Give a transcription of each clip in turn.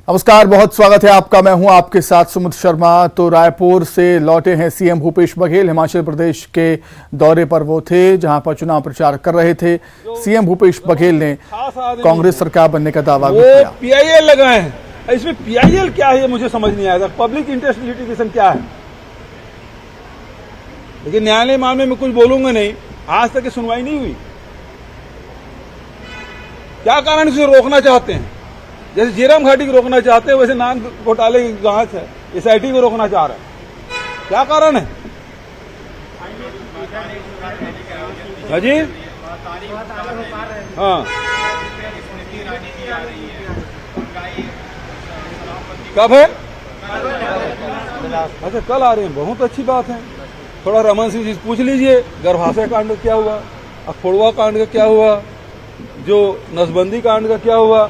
नमस्कार, बहुत स्वागत है आपका। मैं हूं आपके साथ समुद्र शर्मा। तो रायपुर से लौटे हैं सीएम भूपेश बघेल। हिमाचल प्रदेश के दौरे पर वो थे जहां पर चुनाव प्रचार कर रहे थे। सीएम भूपेश बघेल ने कांग्रेस सरकार बनने का दावा भी किया। पीआईएल लगाए हैं, इसमें पीआईएल क्या है ये मुझे समझ नहीं आया। पब्लिक इंटरेस्ट लिटिगेशन क्या है? लेकिन न्यायालय मामले में कुछ बोलूंगा नहीं। आज तक सुनवाई नहीं हुई। क्या कारण इसे रोकना चाहते हैं? जैसे जीरम घाटी को रोकना चाहते हैं, वैसे नान घोटाले की जांच है, एसआईटी को रोकना चाह रहे हैं। क्या कारण है? हाँ जी, हाँ, कब है? अच्छा, कल आ रहे हैं। बहुत अच्छी बात है। थोड़ा रमन सिंह जी पूछ लीजिए, गर्भाशय कांड का क्या हुआ, अखोड़वा कांड का क्या हुआ, जो नसबंदी कांड का क्या हुआ,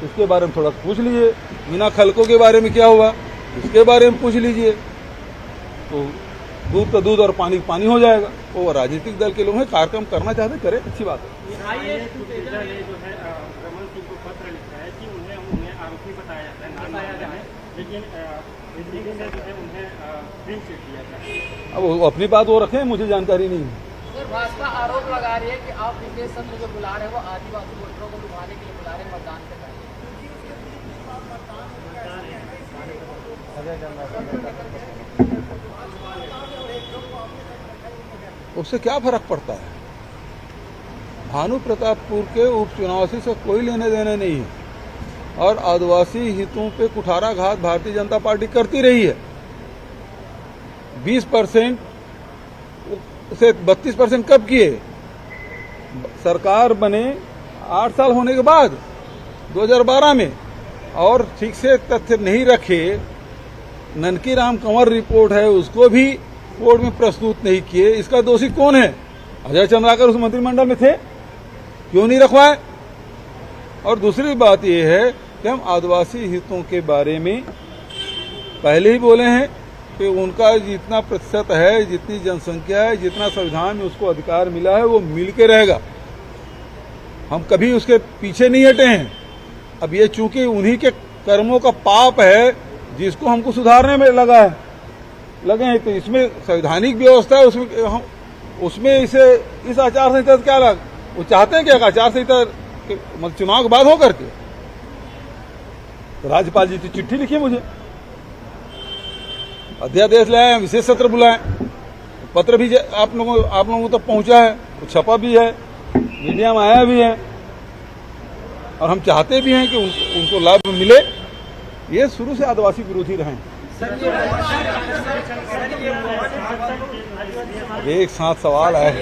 इसके बारे में थोड़ा पूछ लीजिए। मीना खलको के बारे में क्या हुआ, इसके बारे में पूछ लीजिए। तो दूध का दूध और पानी का पानी हो जाएगा। वो राजनीतिक दल के लोग हैं, कार्यक्रम करना चाहते करें, अच्छी बात है। रमन सिंह को पत्र लिखा है कि उन्हें आरोपी बताया जाता है, नाम बताया जाता है, लेकिन उन्हें क्लीन चिट दिया था। अब वो अपनी बात वो रखें, मुझे जानकारी नहीं है। भाजपा आरोप लगा रही है कि आप विशेष सत्र जो बुला रहे हैं वो आदिवासी वोटरों को लुभाने के लिए बुला रहे हैं, मतदान के पहले। उससे क्या फर्क पड़ता है? भानु प्रतापपुर के उपचुनाव से कोई लेने देने नहीं है। और आदिवासी हितों पे कुठाराघात भारतीय जनता पार्टी करती रही है। 20% से 32% कब किए? सरकार बने 8 साल होने के बाद 2012 में। और ठीक से तथ्य नहीं रखे। ननकी राम कंवर रिपोर्ट है, उसको भी कोर्ट में प्रस्तुत नहीं किए। इसका दोषी कौन है? अजय चंद्राकर उस मंत्रिमंडल में थे, क्यों नहीं रखवाए? और दूसरी बात यह है कि हम आदिवासी हितों के बारे में पहले ही बोले हैं कि उनका जितना प्रतिशत है, जितनी जनसंख्या है, जितना संविधान में उसको अधिकार मिला है, वो मिल के रहेगा। हम कभी उसके पीछे नहीं हटे हैं। अब ये चूंकि उन्हीं के कर्मों का पाप है जिसको हमको सुधारने में लगे हैं, तो इसमें संवैधानिक व्यवस्था है, उसमें इसे इस आचार संहिता क्या लग? वो चाहते हैं क्या आचार संहिता चुनाव के बाद हो करके? तो राज्यपाल जी की चिट्ठी लिखी मुझे, अध्यादेश लाए, विशेष सत्र बुलाए। पत्र भी आप लोगों तक पहुंचा है, वो छपा भी है, मीडिया में आया भी है। और हम चाहते भी हैं कि उनको लाभ मिले। ये शुरू से आदिवासी विरोधी रहे। एक साथ सवाल है।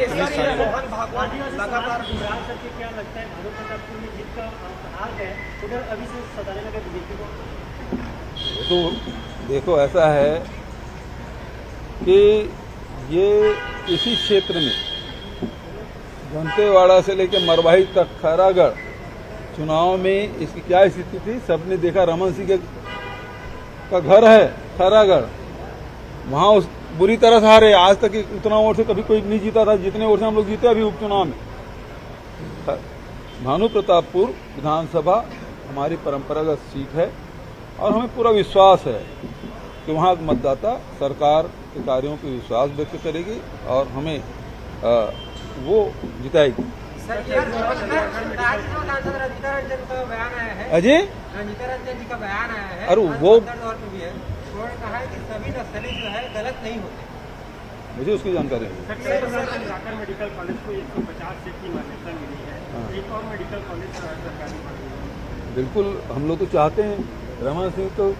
तो देखो, ऐसा है कि ये इसी क्षेत्र में दंतेवाड़ा से लेकर मरवाही तक खैरागढ़ चुनाव में इसकी क्या स्थिति थी सबने देखा। रमन सिंह का घर है खैरागढ़, वहां उस बुरी तरह से हारे। आज तक उतना वोट से कभी कोई नहीं जीता था जितने वोट से हम लोग जीते अभी उपचुनाव में। भानु प्रतापपुर विधानसभा हमारी परंपरागत सीट है और हमें पूरा विश्वास है कि वहां मतदाता सरकार के कार्यों पर विश्वास व्यक्त करेगी और हमें वो जिताएगी। अजय रंजीता रंजन जी का बयान आया है, अरे वो उन्होंने कहा है कि सभी नक्सली जो है गलत नहीं होते। मुझे उसकी जानकारी है। मेडिकल कॉलेज को 150 सीट की मान्यता मिली है, एक और मेडिकल कॉलेज सरकारी। बिल्कुल, हम लोग तो चाहते हैं रमन सिंह तो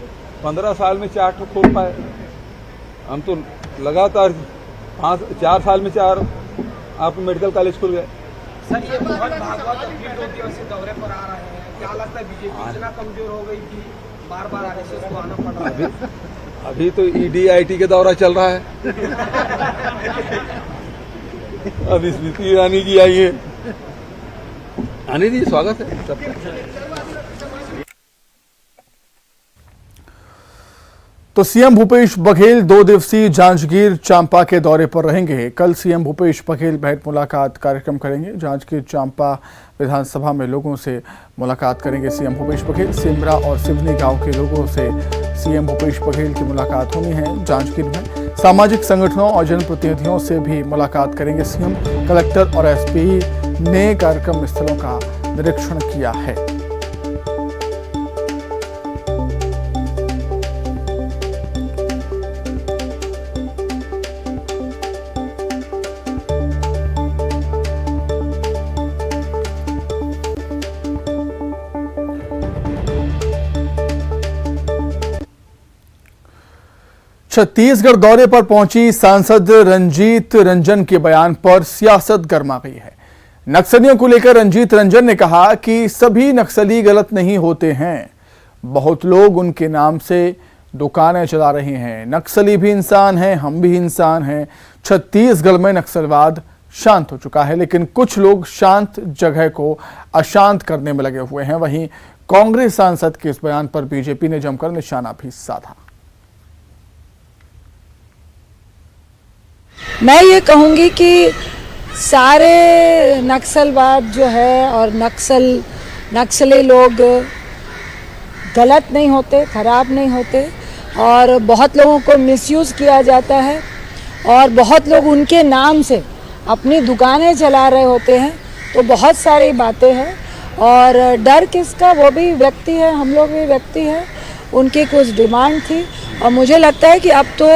15 साल में 4 ठो खोल पाए। हम तो लगातार 4 साल में 4 आपके मेडिकल कॉलेज खुल गए। सर, ये मोहन भागवत 2 दिवसीय दौरे पर आ रहे हैं, क्या लगता है बीजेपी इतना कमजोर हो गई कि बार-बार आने से उसको आना पड़ रहा है? अभी तो ईडीआईटी का दौरा चल रहा है। अब स्मृति ईरानी जी आई है, आने दीजिए, स्वागत है सबका। तो सीएम भूपेश बघेल 2 दिवसीय जांजगीर चांपा के दौरे पर रहेंगे। कल सीएम भूपेश बघेल भेंट मुलाकात कार्यक्रम करेंगे। जांजगीर चांपा विधानसभा में लोगों से मुलाकात करेंगे सीएम भूपेश बघेल। सिमरा और सिवनी गांव के लोगों से सीएम भूपेश बघेल की मुलाकात होनी है। जांजगीर में सामाजिक संगठनों और जनप्रतिनिधियों से भी मुलाकात करेंगे सीएम। कलेक्टर और एसपी ने कार्यक्रम स्थलों का निरीक्षण किया है। छत्तीसगढ़ दौरे पर पहुंची सांसद रंजीत रंजन के बयान पर सियासत गर्मा गई है। नक्सलियों को लेकर रंजीत रंजन ने कहा कि सभी नक्सली गलत नहीं होते हैं, बहुत लोग उनके नाम से दुकानें चला रहे हैं। नक्सली भी इंसान हैं, हम भी इंसान हैं। छत्तीसगढ़ में नक्सलवाद शांत हो चुका है, लेकिन कुछ लोग शांत जगह को अशांत करने में लगे हुए हैं। वहीं कांग्रेस सांसद के इस बयान पर बीजेपी ने जमकर निशाना भी साधा। मैं ये कहूँगी कि सारे नक्सलवाद जो है और नक्सली लोग गलत नहीं होते, ख़राब नहीं होते, और बहुत लोगों को मिसयूज़ किया जाता है और बहुत लोग उनके नाम से अपनी दुकानें चला रहे होते हैं। तो बहुत सारी बातें हैं और डर किसका, वो भी व्यक्ति है, हम लोग भी व्यक्ति हैं। उनकी कुछ डिमांड थी और मुझे लगता है कि अब तो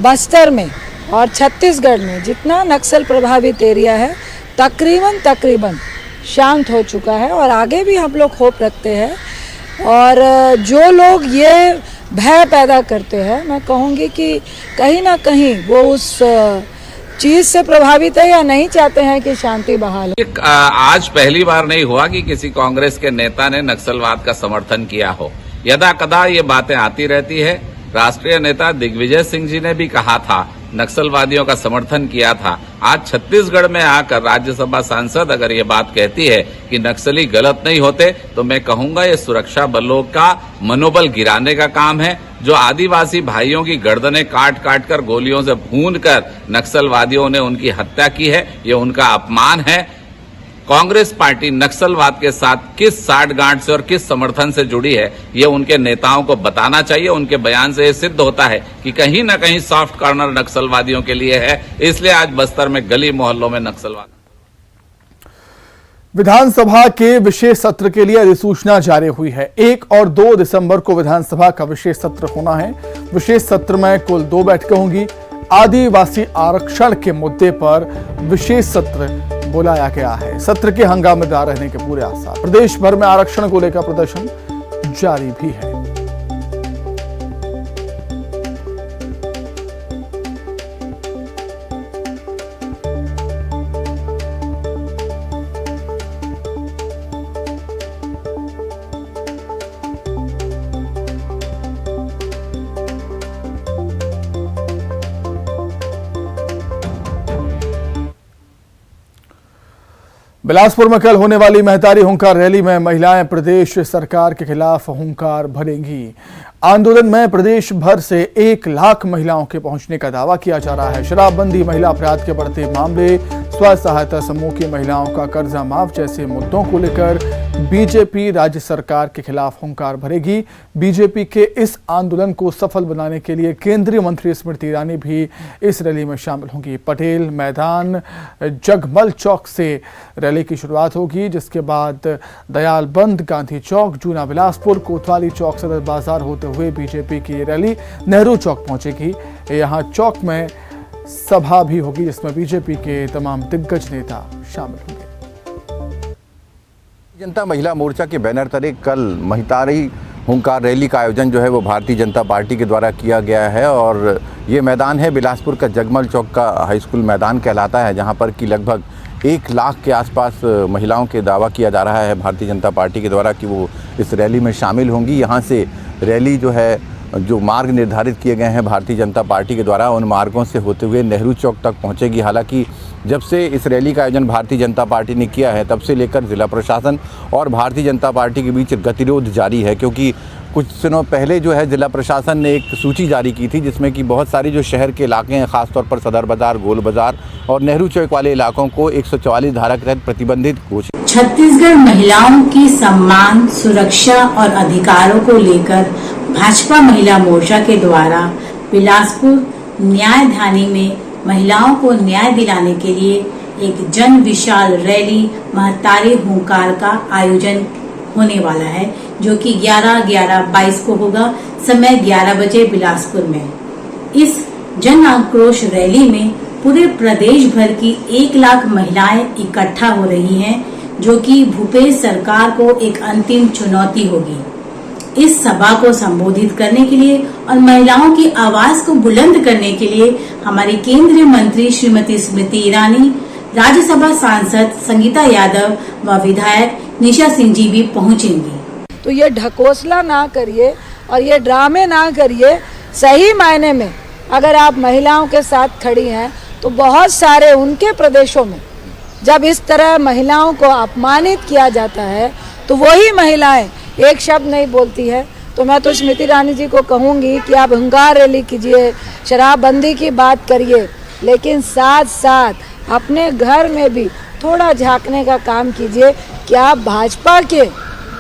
बस्तर में और छत्तीसगढ़ में जितना नक्सल प्रभावित एरिया है तकरीबन शांत हो चुका है और आगे भी हम लोग होप रखते हैं। और जो लोग ये भय पैदा करते हैं, मैं कहूँगी कि कहीं ना कहीं वो उस चीज़ से प्रभावित है या नहीं चाहते हैं कि शांति बहाल हो। आज पहली बार नहीं हुआ कि किसी कांग्रेस के नेता ने नक्सलवाद का समर्थन किया हो। यदा कदा ये बातें आती रहती है। राष्ट्रीय नेता दिग्विजय सिंह जी ने भी कहा था, नक्सलवादियों का समर्थन किया था। आज छत्तीसगढ़ में आकर राज्यसभा सांसद अगर ये बात कहती है कि नक्सली गलत नहीं होते, तो मैं कहूंगा ये सुरक्षा बलों का मनोबल गिराने का काम है। जो आदिवासी भाइयों की गर्दनें काट काट कर गोलियों से भून कर नक्सलवादियों ने उनकी हत्या की है, ये उनका अपमान है। कांग्रेस पार्टी नक्सलवाद के साथ किस साठगांठ से और किस समर्थन से जुड़ी है, ये उनके नेताओं को बताना चाहिए। उनके बयान से ये सिद्ध होता है कि कहीं ना कहीं सॉफ्ट कॉर्नर नक्सलवादियों के लिए है, इसलिए आज बस्तर में गली मोहल्लों में नक्सलवाद। विधानसभा के विशेष सत्र के लिए अधिसूचना जारी हुई है। 1 और 2 दिसंबर को विधानसभा का विशेष सत्र होना है। विशेष सत्र में कुल 2 बैठकें होंगी। आदिवासी आरक्षण के मुद्दे पर विशेष सत्र बुलाया गया है। सत्र के हंगामेदार रहने के पूरे आसार। प्रदेश भर में आरक्षण को लेकर प्रदर्शन जारी भी है। बिलासपुर में कल होने वाली महतारी हुंकार रैली में महिलाएं प्रदेश सरकार के खिलाफ हुंकार भरेंगी। आंदोलन में प्रदेश भर से 1 लाख महिलाओं के पहुंचने का दावा किया जा रहा है। शराबबंदी, महिला अपराध के बढ़ते मामले, स्व सहायता समूह की महिलाओं का कर्जा माफ जैसे मुद्दों को लेकर बीजेपी राज्य सरकार के खिलाफ हुंकार भरेगी। बीजेपी के इस आंदोलन को सफल बनाने के लिए केंद्रीय मंत्री स्मृति ईरानी भी इस रैली में शामिल होंगी। पटेल मैदान जगमल चौक से रैली की शुरुआत होगी, जिसके बाद दयालबंद, गांधी चौक, जूना बिलासपुर, कोतवाली चौक, सदर बाजार होते हुए बीजेपी की रैली नेहरू चौक पहुंचेगी। यहाँ चौक में सभा भी होगी, जिसमें बीजेपी के तमाम दिग्गज नेता शामिल होंगे। जनता महिला मोर्चा के बैनर तले कल महतारी हुंकार रैली का आयोजन जो है वो भारतीय जनता पार्टी के द्वारा किया गया है और ये मैदान है बिलासपुर का जगमल चौक का हाई स्कूल मैदान कहलाता है, जहां पर कि लगभग 1 लाख के आसपास महिलाओं के दावा किया जा रहा है भारतीय जनता पार्टी के द्वारा कि वो इस रैली में शामिल होंगी। यहाँ से रैली जो है जो मार्ग निर्धारित किए गए हैं भारतीय जनता पार्टी के द्वारा, उन मार्गों से होते हुए नेहरू चौक तक पहुंचेगी। हालांकि जब से इस रैली का आयोजन भारतीय जनता पार्टी ने किया है, तब से लेकर जिला प्रशासन और भारतीय जनता पार्टी के बीच गतिरोध जारी है, क्योंकि कुछ दिनों पहले जो है जिला प्रशासन ने एक सूची जारी की थी, जिसमें कि बहुत सारी जो शहर के इलाके हैं, खासतौर पर सदर बाजार, गोल बाजार और नेहरू चौक वाले इलाकों को 144 धारा के तहत प्रतिबंधित घोषित। छत्तीसगढ़ महिलाओं की सम्मान, सुरक्षा और अधिकारों को लेकर भाजपा महिला मोर्चा के द्वारा बिलासपुर न्यायधानी में महिलाओं को न्याय दिलाने के लिए एक जन विशाल रैली महतारी हुंकार का आयोजन होने वाला है, जो कि 11/11/22 को होगा, समय 11 बजे बिलासपुर में। इस जन आक्रोश रैली में पूरे प्रदेश भर की 1 लाख महिलाएं इकट्ठा हो रही हैं, जो कि भूपेश सरकार को एक अंतिम चुनौती होगी। इस सभा को संबोधित करने के लिए और महिलाओं की आवाज को बुलंद करने के लिए हमारी केंद्रीय मंत्री श्रीमती स्मृति ईरानी, राज्यसभा सांसद संगीता यादव व विधायक निशा सिंह जी भी पहुंचेंगी। तो ये ढकोसला ना करिए और ये ड्रामे ना करिए। सही मायने में अगर आप महिलाओं के साथ खड़ी हैं, तो बहुत सारे उनके प्रदेशों में जब इस तरह महिलाओं को अपमानित किया जाता है, तो वही महिलाएं एक शब्द नहीं बोलती है। तो मैं तो स्मृति ईरानी जी को कहूँगी कि आप हुंकार रैली कीजिए, शराबबंदी की बात करिए, लेकिन साथ साथ अपने घर में भी थोड़ा झांकने का काम कीजिए। क्या भाजपा के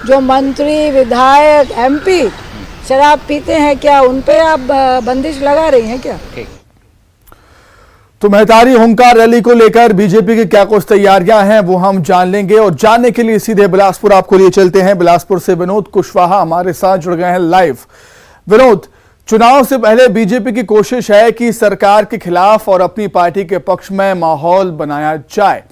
जो मंत्री, विधायक, MP शराब पीते हैं, क्या उन पे आप बंदिश लगा रही हैं क्या? तो महतारी हुंकार रैली को लेकर बीजेपी की क्या कुछ तैयारियां हैं, वो हम जान लेंगे। और जानने के लिए सीधे बिलासपुर आपको लिए चलते हैं। बिलासपुर से विनोद कुशवाहा हमारे साथ जुड़ गए हैं लाइव। विनोद, चुनाव से पहले बीजेपी की कोशिश है कि सरकार के खिलाफ और अपनी पार्टी के पक्ष में माहौल बनाया जाए।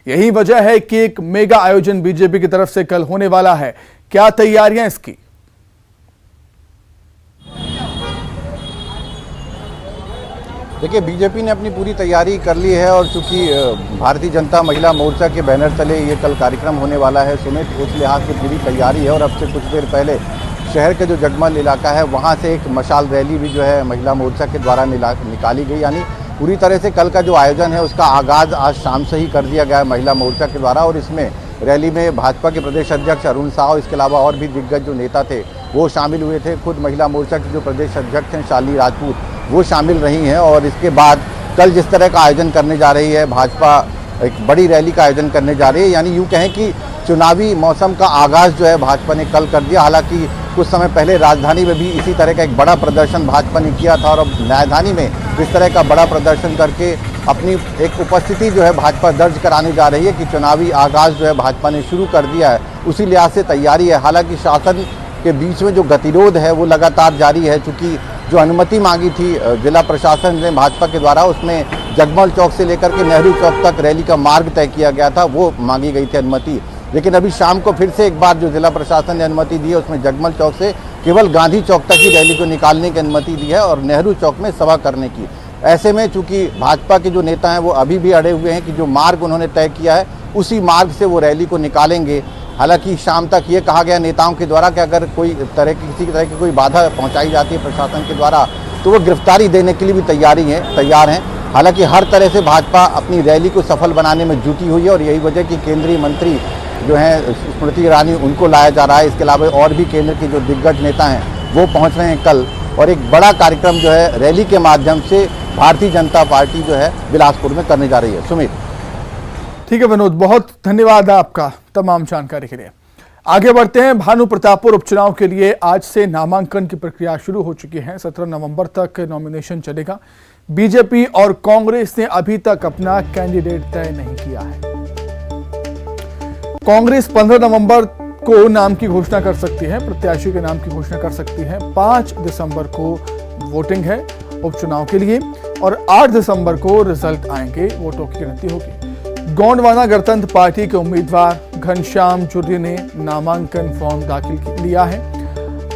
यही वजह है कि एक मेगा आयोजन बीजेपी की तरफ से कल होने वाला है। क्या तैयारियां इसकी? देखिए, बीजेपी ने अपनी पूरी तैयारी कर ली है और चूंकि भारतीय जनता महिला मोर्चा के बैनर तले ये कल कार्यक्रम होने वाला है, सुमित, उस लिहाज से पूरी तैयारी है। और अब से कुछ देर पहले शहर के जो जगमल इलाका है, वहाँ से एक मशाल रैली भी जो है महिला मोर्चा के द्वारा निकाली गई। यानी पूरी तरह से कल का जो आयोजन है उसका आगाज़ आज शाम से ही कर दिया गया है महिला मोर्चा के द्वारा। और इसमें रैली में भाजपा के प्रदेश अध्यक्ष अरुण साव, इसके अलावा और भी दिग्गज जो नेता थे वो शामिल हुए थे। खुद महिला मोर्चा की जो प्रदेश अध्यक्ष हैं शालिनी राजपूत, वो शामिल रही हैं। और इसके बाद कल जिस तरह का आयोजन करने जा रही है भाजपा, एक बड़ी रैली का आयोजन करने जा रही है। यानी यूँ कहें कि चुनावी मौसम का आगाज़ जो है भाजपा ने कल कर दिया। हालांकि कुछ समय पहले राजधानी में भी इसी तरह का एक बड़ा प्रदर्शन भाजपा ने किया था, और अब न्यायधानी में इस तरह का बड़ा प्रदर्शन करके अपनी एक उपस्थिति जो है भाजपा दर्ज कराने जा रही है कि चुनावी आगाज़ जो है भाजपा ने शुरू कर दिया है। उसी लिहाज से तैयारी है। हालांकि शासन के बीच में जो गतिरोध है वो लगातार जारी है, चूँकि जो अनुमति मांगी थी जिला प्रशासन ने भाजपा के द्वारा, उसमें जगमल चौक से लेकर के नेहरू चौक तक रैली का मार्ग तय किया गया था, वो मांगी गई थी अनुमति। लेकिन अभी शाम को फिर से एक बार जो जिला प्रशासन ने अनुमति दी है, उसमें जगमल चौक से केवल गांधी चौक तक ही रैली को निकालने की अनुमति दी है और नेहरू चौक में सभा करने की। ऐसे में चूंकि भाजपा के जो नेता हैं वो अभी भी अड़े हुए हैं कि जो मार्ग उन्होंने तय किया है उसी मार्ग से वो रैली को निकालेंगे। हालांकि शाम तक ये कहा गया नेताओं के द्वारा कि अगर कोई किसी तरह की कोई बाधा पहुंचाई जाती है प्रशासन के द्वारा, तो वो गिरफ्तारी देने के लिए भी तैयार हैं। हालांकि हर तरह से भाजपा अपनी रैली को सफल बनाने में जुटी हुई है, और यही वजह कि केंद्रीय मंत्री जो हैं स्मृति ईरानी, उनको लाया जा रहा है। इसके अलावा और भी केंद्र के जो दिग्गज नेता हैं वो पहुँच रहे हैं कल, और एक बड़ा कार्यक्रम जो है रैली के माध्यम से भारतीय जनता पार्टी जो है बिलासपुर में करने जा रही है। सुमित। ठीक है विनोद, बहुत धन्यवाद आपका तमाम जानकारी के लिए। आगे बढ़ते हैं। भानु प्रतापपुर उपचुनाव के लिए आज से नामांकन की प्रक्रिया शुरू हो चुकी है। 17 नवंबर तक नॉमिनेशन चलेगा। बीजेपी और कांग्रेस ने अभी तक अपना कैंडिडेट तय नहीं किया है। कांग्रेस 15 नवंबर को नाम की घोषणा कर सकती है, प्रत्याशी के नाम की घोषणा कर सकती है। 5 दिसंबर को वोटिंग है उपचुनाव के लिए, और 8 दिसंबर को रिजल्ट आएंगे, वोटों की गिनती होगी। गोंडवाना गणतंत्र पार्टी के उम्मीदवार घनश्याम चुर्री ने नामांकन फॉर्म दाखिल किया है,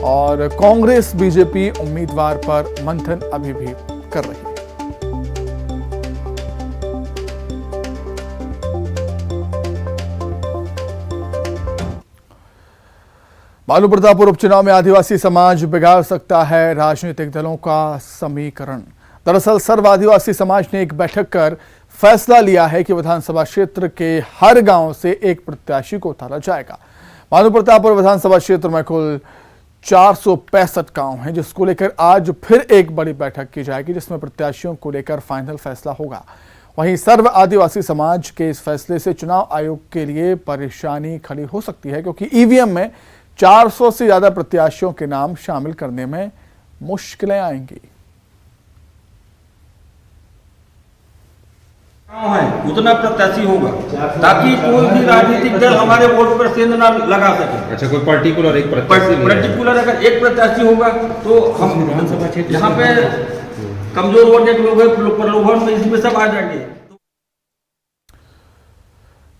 और कांग्रेस बीजेपी उम्मीदवार पर मंथन अभी भी कर रही है। बालू प्रतापपुर उपचुनाव में आदिवासी समाज बिगाड़ सकता है राजनीतिक दलों का समीकरण। दरअसल सर्व आदिवासी समाज ने एक बैठक कर फैसला लिया है कि विधानसभा क्षेत्र के हर गांव से एक प्रत्याशी को उतारा जाएगा। बालू प्रतापपुर विधानसभा क्षेत्र में कुल 465 गांव हैं, जिसको लेकर आज फिर एक बड़ी बैठक की जाएगी, जिसमें प्रत्याशियों को लेकर फाइनल फैसला होगा। वहीं सर्व आदिवासी समाज के इस फैसले से चुनाव आयोग के लिए परेशानी खड़ी हो सकती है, क्योंकि ईवीएम में 400 से ज्यादा प्रत्याशियों के नाम शामिल करने में मुश्किलें आएंगी। है उतना प्रत्याशी होगा ताकि कोई भी राजनीतिक दल हमारे वोट पर सेंध ना लगा सके। अच्छा, कोई पर्टिकुलर एक पर्टिकुलर अगर एक प्रत्याशी होगा तो हम विधानसभा क्षेत्र यहाँ पे कमजोर वर्ग के लोग हैं, प्रलोभन में इसमें सब आ जाएंगे।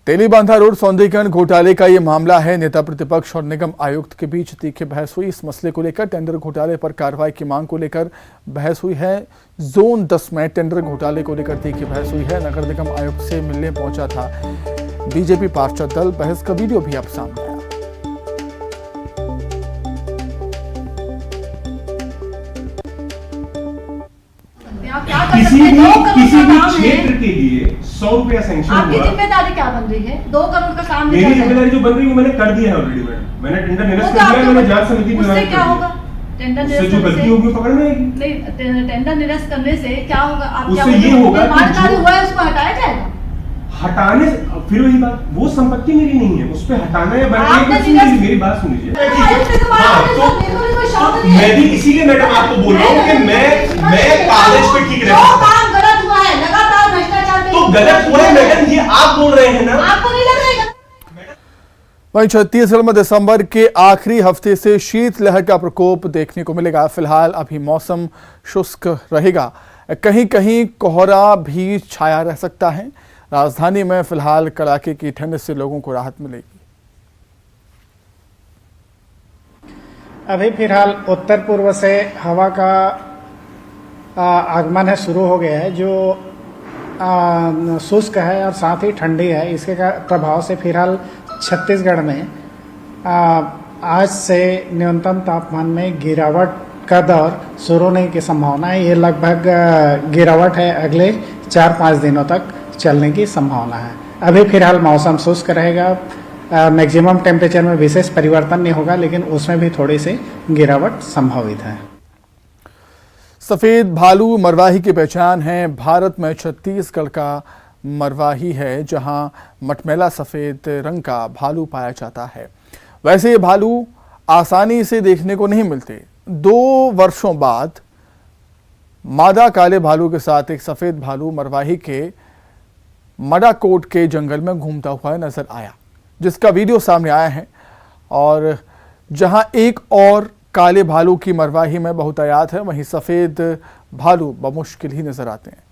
तेलीबांधा रोड सौंदर्यीकरण घोटाले का ये मामला है। नेता प्रतिपक्ष और निगम आयुक्त के बीच तीखी बहस हुई। इस मसले को लेकर टेंडर घोटाले पर कार्रवाई की मांग को लेकर बहस हुई है। जोन 10 में टेंडर घोटाले को लेकर तीखी बहस हुई है। नगर निगम आयुक्त से मिलने पहुंचा था बीजेपी पार्षद दल। बहस का वीडियो भी अब सामने आया। किसी भी क्षेत्र के लिए 100 रुपया सैंक्शन हुआ। आपकी जिम्मेदारी क्या बन रही है? 2 करोड़ का काम मेरी जिम्मेदारी जो बन रही है मैंने कर दिया है ऑलरेडी। मैंने टेंडर निरस्त कर दिया है। मैंने जांच समिति में उससे क्या होगा? टेंडर निरस्त जो गलती होगी पकड़ में आएगी। नहीं, टेंडर निरस्त करने से क्या होगा? आप उससे ये होगा निर्माण हुआ है उसको हटाया जाएगा। हटाने फिर वही बात, वो संपत्ति मेरी नहीं है, उस पे हटाना है। मेरी बात सुन लीजिए। मैं भी इसीलिए मैडम आपको बोल रहा हूँ कि मैं कागज पे ठीक रहता हूँ। काम गलत हुआ है, लगातार भ्रष्टाचार तो गलत हुआ है मैडम, ये आप बोल रहे हैं ना। आपको नहीं लग रहा है? वहीं छत्तीसगढ़ में दिसंबर के आखिरी हफ्ते से शीतलहर का प्रकोप देखने को मिलेगा। फिलहाल अभी मौसम शुष्क रहेगा, कहीं कहीं कोहरा भी छाया रह सकता है। राजधानी में फिलहाल कड़ाके की ठंड से लोगों को राहत मिलेगी। अभी फिलहाल उत्तर पूर्व से हवा का आगमन है शुरू हो गया है, जो शुष्क है और साथ ही ठंडी है। इसके प्रभाव से फिलहाल छत्तीसगढ़ में आज से न्यूनतम तापमान में गिरावट का दौर शुरू होने की संभावना है। ये लगभग गिरावट है अगले 4-5 दिनों तक चलने की संभावना है। अभी फिलहाल मौसम शुष्क रहेगा। मैक्सिमम टेम्परेचर में विशेष परिवर्तन नहीं होगा, लेकिन उसमें भी थोड़ी सी गिरावट संभावित है। सफेद भालू मरवाही की पहचान है। भारत में छत्तीसगढ़ का मरवाही है, जहां मटमैला सफेद रंग का भालू पाया जाता है। वैसे ये भालू आसानी से देखने को नहीं मिलते। 2 वर्षों बाद मादा काले भालू के साथ एक सफेद भालू मरवाही के मडाकोट के जंगल में घूमता हुआ नजर आया, जिसका वीडियो सामने आया है। और जहां एक और काले भालू की मरवाही में बहुतायत है, वहीं सफेद भालू बमुश्किल ही नजर आते हैं।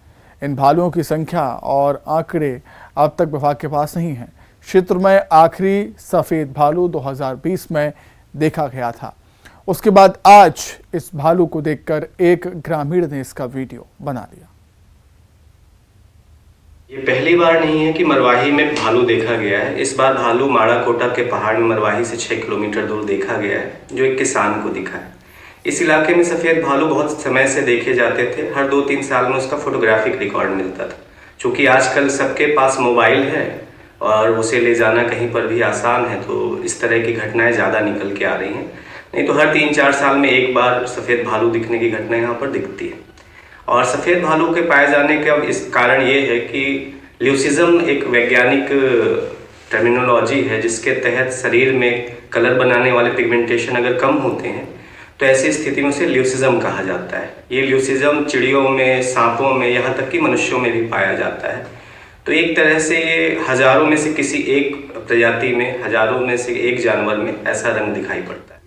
इन भालुओं की संख्या और आंकड़े अब तक विभाग के पास नहीं है। क्षेत्र में आखिरी सफेद भालू 2020 में देखा गया था। उसके बाद आज इस भालू को देखकर एक ग्रामीण ने इसका वीडियो बना लिया। ये पहली बार नहीं है कि मरवाही में भालू देखा गया है। इस बार भालू माड़ाकोटा के पहाड़ में मरवाही से 6 किलोमीटर दूर देखा गया है, जो एक किसान को दिखा है। इस इलाके में सफ़ेद भालू बहुत समय से देखे जाते थे। हर 2-3 साल में उसका फोटोग्राफिक रिकॉर्ड मिलता था। चूँकि आजकल सबके पास मोबाइल है और उसे ले जाना कहीं पर भी आसान है, तो इस तरह की घटनाएं ज़्यादा निकल के आ रही हैं। नहीं तो हर 3-4 साल में एक बार सफ़ेद भालू दिखने की घटना यहाँ पर दिखती है। और सफ़ेद भालू के पाए जाने का इस कारण ये है कि ल्यूसिज्म एक वैज्ञानिक टर्मिनोलॉजी है, जिसके तहत शरीर में कलर बनाने वाले पिगमेंटेशन अगर कम होते हैं तो ऐसी स्थिति में उसे ल्यूसिज्म कहा जाता है। ये ल्यूसिज्म चिड़ियों में, सांपों में, यहाँ तक कि मनुष्यों में भी पाया जाता है। तो एक तरह से ये हजारों में से किसी एक प्रजाति में, हजारों में से एक जानवर में ऐसा रंग दिखाई पड़ता है।